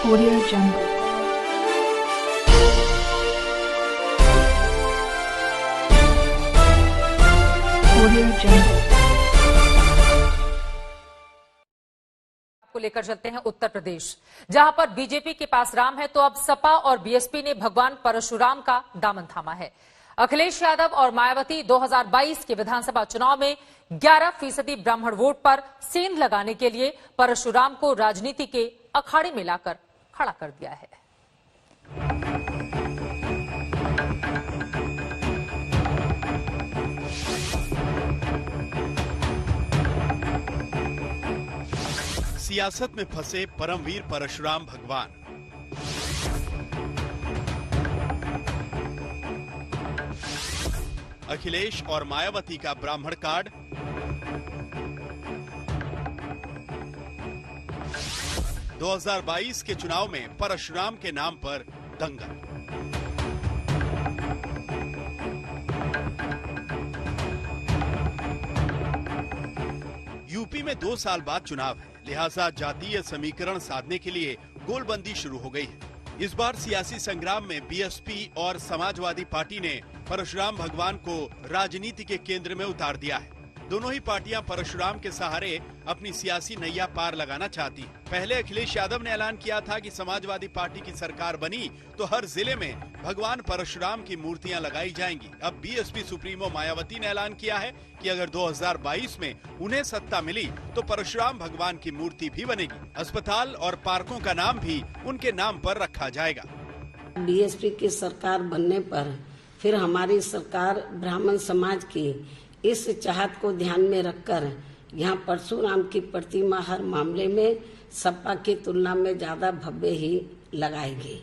Audio Jungle. Audio Jungle. को लेकर चलते हैं उत्तर प्रदेश, जहां पर बीजेपी के पास राम है तो अब सपा और बीएसपी ने भगवान परशुराम का दामन थामा है। अखिलेश यादव और मायावती 2022 के विधानसभा चुनाव में 11% ब्राह्मण वोट पर सेंध लगाने के लिए परशुराम को राजनीति के अखाड़े में लाकर खड़ा कर दिया है। सियासत में फंसे परमवीर परशुराम भगवान। अखिलेश और मायावती का ब्राह्मण कार्ड, - 2022 के चुनाव में परशुराम के नाम पर दंगल। यूपी में 2 साल बाद चुनाव है, लिहाजा जातीय समीकरण साधने के लिए गोलबंदी शुरू हो गई है। इस बार सियासी संग्राम में बीएसपी और समाजवादी पार्टी ने परशुराम भगवान को राजनीति के केंद्र में उतार दिया है। दोनों ही पार्टियां परशुराम के सहारे अपनी सियासी नैया पार लगाना चाहती हैं। पहले अखिलेश यादव ने ऐलान किया था कि समाजवादी पार्टी की सरकार बनी तो हर जिले में भगवान परशुराम की मूर्तियां लगाई जाएंगी। अब बीएसपी सुप्रीमो मायावती ने ऐलान किया है कि अगर 2022 में उन्हें सत्ता मिली तो परशुराम भगवान की मूर्ति भी बनेगी। अस्पताल और पार्कों का नाम भी उनके नाम पर रखा जाएगा। बीएसपी की सरकार बनने पर फिर हमारी सरकार ब्राह्मण समाज की इस चाहत को ध्यान में रखकर यहाँ परशुराम की प्रतिमा हर मामले में सपा की तुलना में ज्यादा भव्य ही लगाएगी।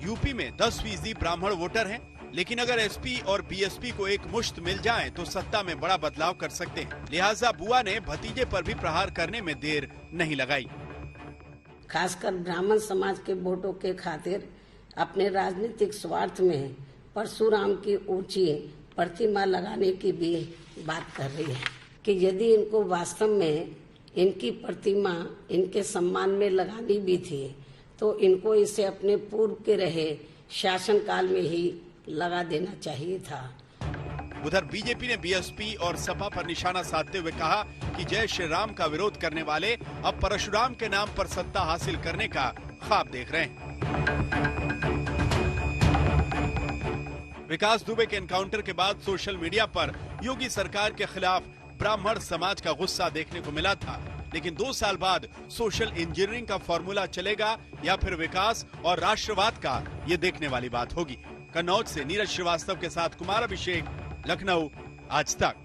यूपी में 10% ब्राह्मण वोटर हैं, लेकिन अगर एसपी और बीएसपी को एक मुश्त मिल जाए तो सत्ता में बड़ा बदलाव कर सकते हैं। लिहाजा बुआ ने भतीजे पर भी प्रहार करने में देर नहीं लगाई। खासकर ब्राह्मण समाज के वोटों के खातिर अपने राजनीतिक स्वार्थ में परशुराम की ऊंची प्रतिमा लगाने की भी बात कर रही है कि यदि इनको वास्तव में इनकी प्रतिमा इनके सम्मान में लगानी भी थी तो इनको इसे अपने पूर्व के रहे शासनकाल में ही लगा देना चाहिए था। उधर बीजेपी ने बीएसपी और सपा पर निशाना साधते हुए कहा कि जय श्री राम का विरोध करने वाले अब परशुराम के नाम पर सत्ता हासिल करने का ख्वाब देख रहे हैं। विकास दुबे के एनकाउंटर के बाद सोशल मीडिया पर योगी सरकार के खिलाफ ब्राह्मण समाज का गुस्सा देखने को मिला था, लेकिन 2 साल बाद सोशल इंजीनियरिंग का फॉर्मूला चलेगा या फिर विकास और राष्ट्रवाद का, ये देखने वाली बात होगी। कन्नौज से नीरज श्रीवास्तव के साथ कुमार अभिषेक, लखनऊ, आज तक।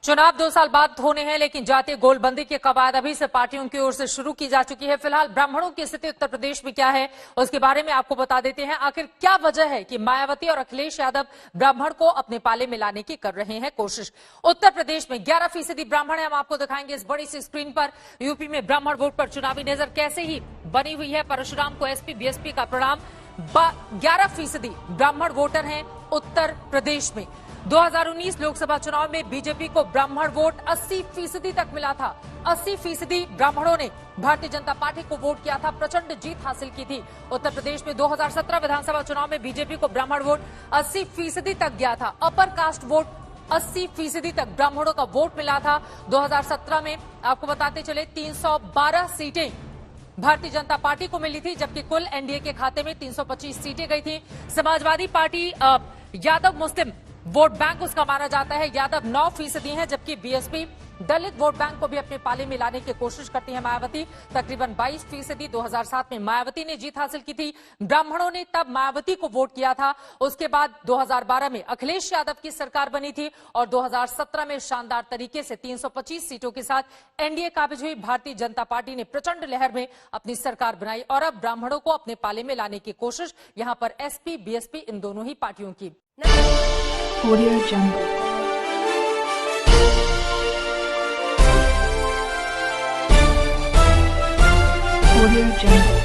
चुनाव 2 साल बाद होने हैं, लेकिन जातीय गोलबंदी के कवायद अभी से पार्टियों की ओर से शुरू की जा चुकी है। फिलहाल ब्राह्मणों की स्थिति उत्तर प्रदेश में क्या है उसके बारे में आपको बता देते हैं। आखिर क्या वजह है कि मायावती और अखिलेश यादव ब्राह्मण को अपने पाले में लाने की कर रहे हैं कोशिश। उत्तर प्रदेश में 11% ब्राह्मण है, हम आपको दिखाएंगे इस बड़ी सी स्क्रीन पर। यूपी में ब्राह्मण वोट पर चुनावी नजर कैसे ही बनी हुई है। परशुराम को एसपी बीएसपी का प्रणाम। 11% ब्राह्मण वोटर हैं उत्तर प्रदेश में। 2019 लोकसभा चुनाव में बीजेपी को ब्राह्मण वोट 80% तक मिला था। 80% ब्राह्मणों ने भारतीय जनता पार्टी को वोट किया था, प्रचंड जीत हासिल की थी। उत्तर प्रदेश में 2017 विधानसभा चुनाव में बीजेपी को ब्राह्मण वोट 80% तक गया था। अपर कास्ट वोट 80% तक ब्राह्मणों का वोट मिला था। 2017 में आपको बताते चले 312 सीटें भारतीय जनता पार्टी को मिली थी, जबकि कुल एनडीए के खाते में 325 सीटें गई थी। समाजवादी पार्टी यादव मुस्लिम वोट बैंक उसका माना जाता है, यादव 9% है, जबकि बीएसपी दलित वोट बैंक को भी अपने पाले में लाने की कोशिश करती है। मायावती तकरीबन 22%। 2007 में मायावती ने जीत हासिल की थी, ब्राह्मणों ने तब मायावती को वोट किया था। उसके बाद 2012 में अखिलेश यादव की सरकार बनी थी और 2017 में शानदार तरीके से 325 सीटों के साथ एनडीए काबिज हुई। भारतीय जनता पार्टी ने प्रचंड लहर में अपनी सरकार बनाई और अब ब्राह्मणों को अपने पाले में लाने की कोशिश यहां पर एसपी बीएसपी इन दोनों ही पार्टियों की। Audio Jungle. Audio Jungle.